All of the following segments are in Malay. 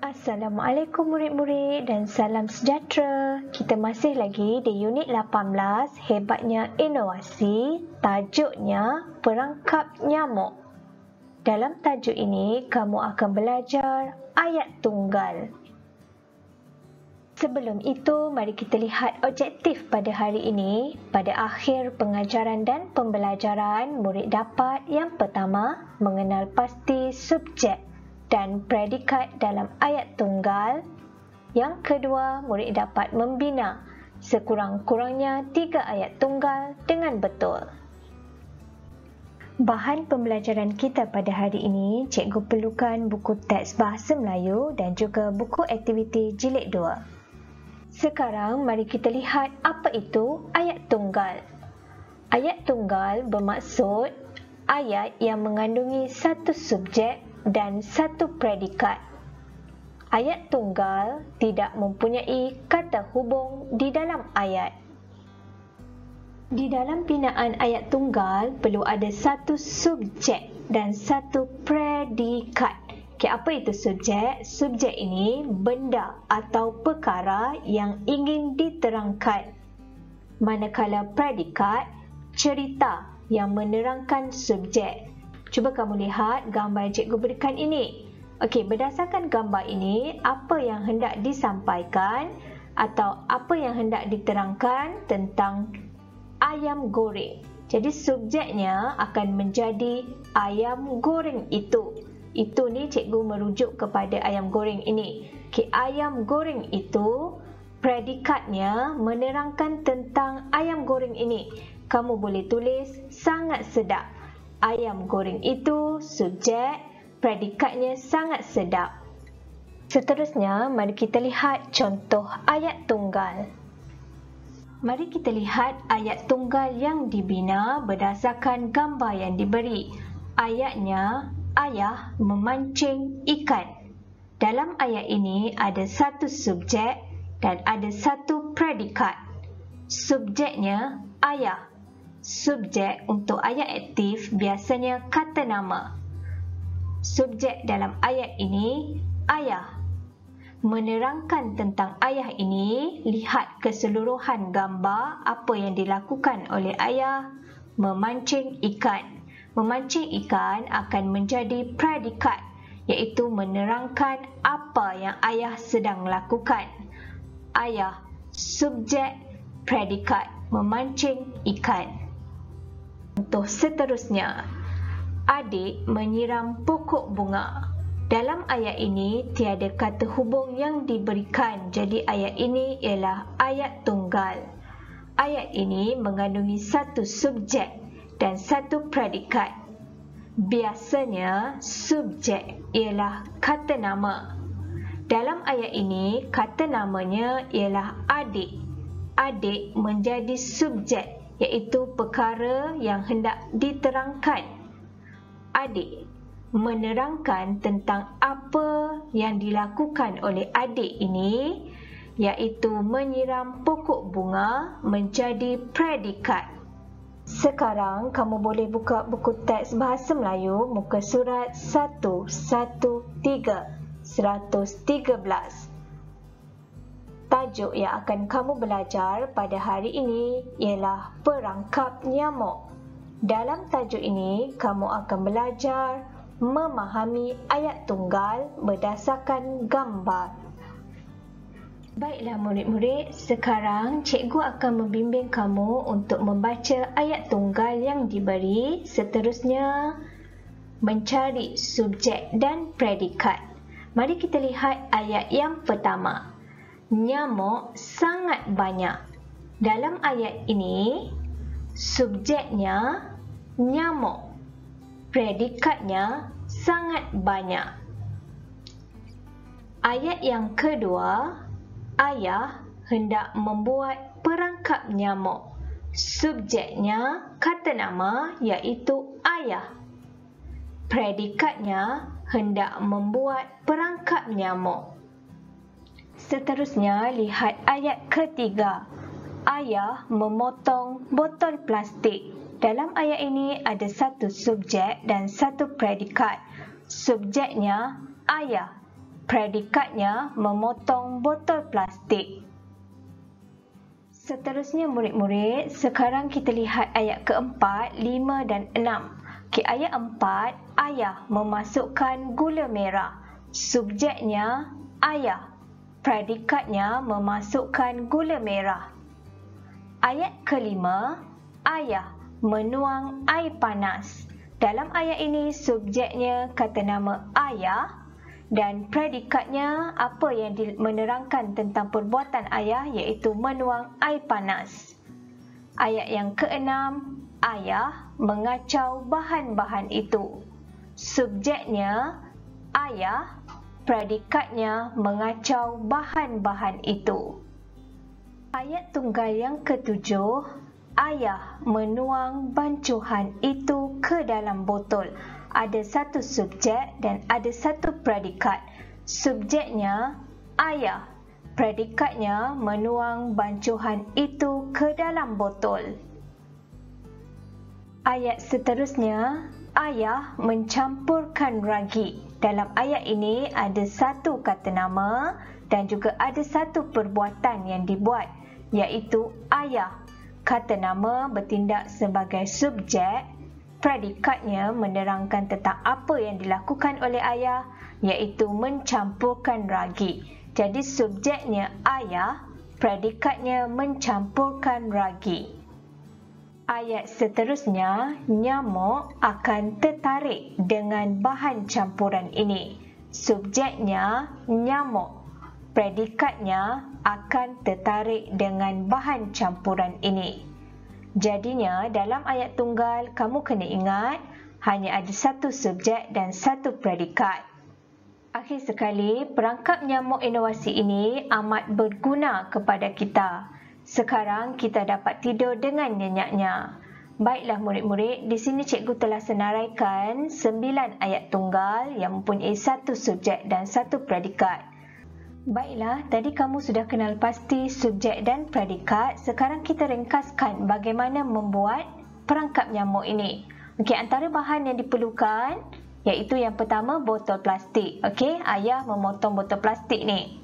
Assalamualaikum murid-murid dan salam sejahtera. Kita masih lagi di unit 18, hebatnya inovasi, tajuknya perangkap nyamuk. Dalam tajuk ini, kamu akan belajar ayat tunggal. Sebelum itu, mari kita lihat objektif pada hari ini. Pada akhir pengajaran dan pembelajaran, murid dapat yang pertama, mengenal pasti subjek dan predikat dalam ayat tunggal. Yang kedua, murid dapat membina sekurang-kurangnya 3 ayat tunggal dengan betul. Bahan pembelajaran kita pada hari ini, cikgu perlukan buku teks Bahasa Melayu dan juga buku aktiviti jilid 2. Sekarang, mari kita lihat apa itu ayat tunggal. Ayat tunggal bermaksud ayat yang mengandungi satu subjek dan satu predikat. Ayat tunggal tidak mempunyai kata hubung di dalam ayat. Di dalam binaan ayat tunggal perlu ada satu subjek dan satu predikat. Apa itu subjek? Subjek ini benda atau perkara yang ingin diterangkan. Manakala predikat, cerita yang menerangkan subjek. Cuba kamu lihat gambar yang cikgu berikan ini. Berdasarkan gambar ini, apa yang hendak disampaikan atau apa yang hendak diterangkan tentang ayam goreng. Jadi subjeknya akan menjadi ayam goreng itu. Itu ni cikgu merujuk kepada ayam goreng ini. Ayam goreng itu predikatnya menerangkan tentang ayam goreng ini. Kamu boleh tulis sangat sedap. Ayam goreng itu subjek, predikatnya sangat sedap. Seterusnya, mari kita lihat contoh ayat tunggal. Mari kita lihat ayat tunggal yang dibina berdasarkan gambar yang diberi. Ayatnya, ayah memancing ikan. Dalam ayat ini ada satu subjek dan ada satu predikat. Subjeknya ayah. Subjek untuk ayat aktif biasanya kata nama. Subjek dalam ayat ini ayah. Menerangkan tentang ayah ini, lihat keseluruhan gambar apa yang dilakukan oleh ayah memancing ikan. Memancing ikan akan menjadi predikat, iaitu menerangkan apa yang ayah sedang lakukan. Ayah, subjek, predikat, memancing ikan. Contoh seterusnya, adik menyiram pokok bunga. Dalam ayat ini tiada kata hubung yang diberikan, jadi ayat ini ialah ayat tunggal. Ayat ini mengandungi satu subjek dan satu predikat. Biasanya subjek ialah kata nama. Dalam ayat ini kata namanya ialah adik. Adik menjadi subjek, iaitu perkara yang hendak diterangkan. Adik menerangkan tentang apa yang dilakukan oleh adik ini, iaitu menyiram pokok bunga, menjadi predikat. Sekarang kamu boleh buka buku teks Bahasa Melayu muka surat 113. Tajuk yang akan kamu belajar pada hari ini ialah perangkap nyamuk. Dalam tajuk ini, kamu akan belajar memahami ayat tunggal berdasarkan gambar. Baiklah murid-murid, sekarang cikgu akan membimbing kamu untuk membaca ayat tunggal yang diberi. Seterusnya, mencari subjek dan predikat. Mari kita lihat ayat yang pertama. Nyamuk sangat banyak. Dalam ayat ini, subjeknya nyamuk. Predikatnya sangat banyak. Ayat yang kedua, ayah hendak membuat perangkap nyamuk. Subjeknya kata nama iaitu ayah. Predikatnya hendak membuat perangkap nyamuk. Seterusnya, lihat ayat ketiga. Ayah memotong botol plastik. Dalam ayat ini ada satu subjek dan satu predikat. Subjeknya ayah. Predikatnya memotong botol plastik. Seterusnya murid-murid, sekarang kita lihat ayat keempat, 5 dan 6. Okey, ayat 4, ayah memasukkan gula merah. Subjeknya ayah. Predikatnya memasukkan gula merah. Ayat kelima, ayah menuang air panas. Dalam ayat ini subjeknya kata nama ayah dan predikatnya apa yang menerangkan tentang perbuatan ayah iaitu menuang air panas. Ayat yang keenam, ayah mengacau bahan-bahan itu. Subjeknya ayah, predikatnya mengacau bahan-bahan itu. Ayat tunggal yang ketujuh, ayah menuang bancuhan itu ke dalam botol. Ada satu subjek dan ada satu predikat. Subjeknya ayah, predikatnya menuang bancuhan itu ke dalam botol. Ayat seterusnya, ayah mencampurkan ragi. Dalam ayat ini ada satu kata nama dan juga ada satu perbuatan yang dibuat, iaitu ayah. Kata nama bertindak sebagai subjek, predikatnya menerangkan tentang apa yang dilakukan oleh ayah, iaitu mencampurkan ragi. Jadi subjeknya ayah, predikatnya mencampurkan ragi. Ayat seterusnya, nyamuk akan tertarik dengan bahan campuran ini. Subjeknya nyamuk, predikatnya akan tertarik dengan bahan campuran ini. Jadinya dalam ayat tunggal kamu kena ingat hanya ada satu subjek dan satu predikat. Akhir sekali, perangkap nyamuk inovasi ini amat berguna kepada kita. Sekarang kita dapat tidur dengan nyenyaknya. Baiklah murid-murid, di sini cikgu telah senaraikan 9 ayat tunggal yang mempunyai satu subjek dan satu predikat. Baiklah, tadi kamu sudah kenal pasti subjek dan predikat. Sekarang kita ringkaskan bagaimana membuat perangkap nyamuk ini. Okey, antara bahan yang diperlukan iaitu yang pertama botol plastik. Okey, ayah memotong botol plastik ni.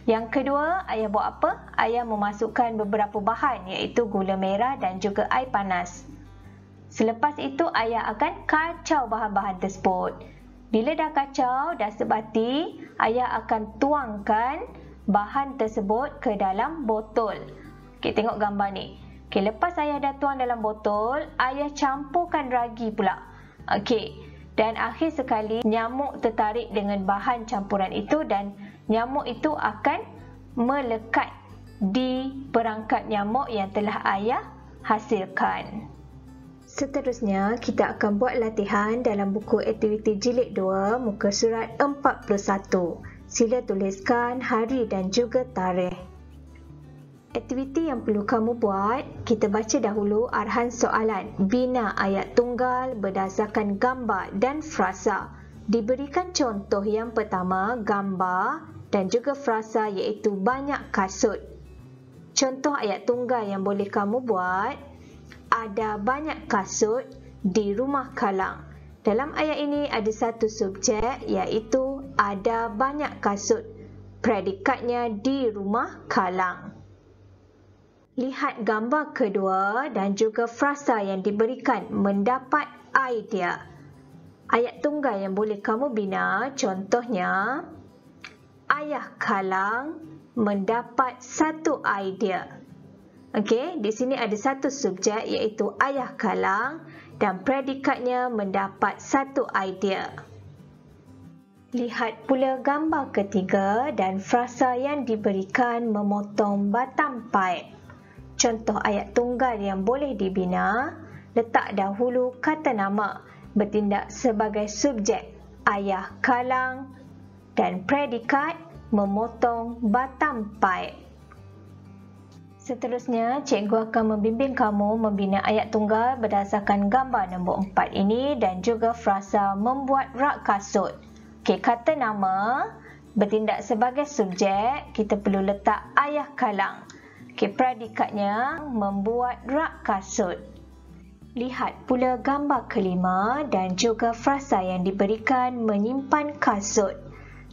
Yang kedua, ayah buat apa? Ayah memasukkan beberapa bahan iaitu gula merah dan juga air panas. Selepas itu, ayah akan kacau bahan-bahan tersebut. Bila dah kacau, dah sebati, ayah akan tuangkan bahan tersebut ke dalam botol. Okey, tengok gambar ni. Okey, lepas ayah dah tuang dalam botol, ayah campurkan ragi pula. Okey, dan akhir sekali nyamuk tertarik dengan bahan campuran itu dan nyamuk itu akan melekat di perangkap nyamuk yang telah ayah hasilkan. Seterusnya, kita akan buat latihan dalam buku aktiviti jilid 2, muka surat 41. Sila tuliskan hari dan juga tarikh. Aktiviti yang perlu kamu buat, kita baca dahulu arahan soalan. Bina ayat tunggal berdasarkan gambar dan frasa. Diberikan contoh yang pertama, gambar dan juga frasa iaitu banyak kasut. Contoh ayat tunggal yang boleh kamu buat, ada banyak kasut di rumah Kalang. Dalam ayat ini ada satu subjek iaitu ada banyak kasut. Predikatnya di rumah Kalang. Lihat gambar kedua dan juga frasa yang diberikan mendapat idea. Ayat tunggal yang boleh kamu bina contohnya ayah Kalang mendapat satu idea. Okey, di sini ada satu subjek iaitu ayah Kalang dan predikatnya mendapat satu idea. Lihat pula gambar ketiga dan frasa yang diberikan memotong batang paip. Contoh ayat tunggal yang boleh dibina, letak dahulu kata nama bertindak sebagai subjek ayah Kalang dan predikat memotong batang paip. Seterusnya, cikgu akan membimbing kamu membina ayat tunggal berdasarkan gambar nombor 4 ini dan juga frasa membuat rak kasut. Okey, kata nama bertindak sebagai subjek, kita perlu letak ayah Kalang. Okey, predikatnya membuat rak kasut. Lihat pula gambar kelima dan juga frasa yang diberikan menyimpan kasut.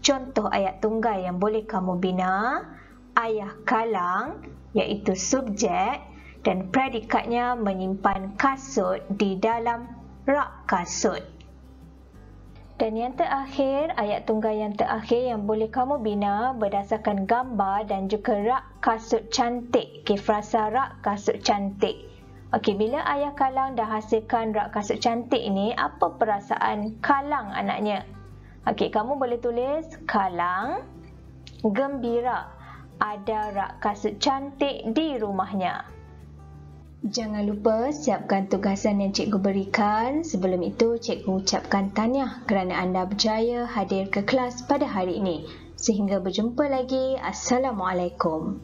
contoh ayat tunggal yang boleh kamu bina, ayah kalang iaitu subjek dan predikatnya menyimpan kasut di dalam rak kasut. Dan yang terakhir, ayat tunggal yang terakhir yang boleh kamu bina berdasarkan gambar dan juga rak kasut cantik. Okey, frasa rak kasut cantik. Okey, bila ayah kalang dah hasilkan rak kasut cantik ini, apa perasaan kalang anaknya? Okey, kamu boleh tulis kalang gembira ada rak kasut cantik di rumahnya. Jangan lupa siapkan tugasan yang cikgu berikan. Sebelum itu, cikgu ucapkan tahniah kerana anda berjaya hadir ke kelas pada hari ini. Sehingga berjumpa lagi. Assalamualaikum.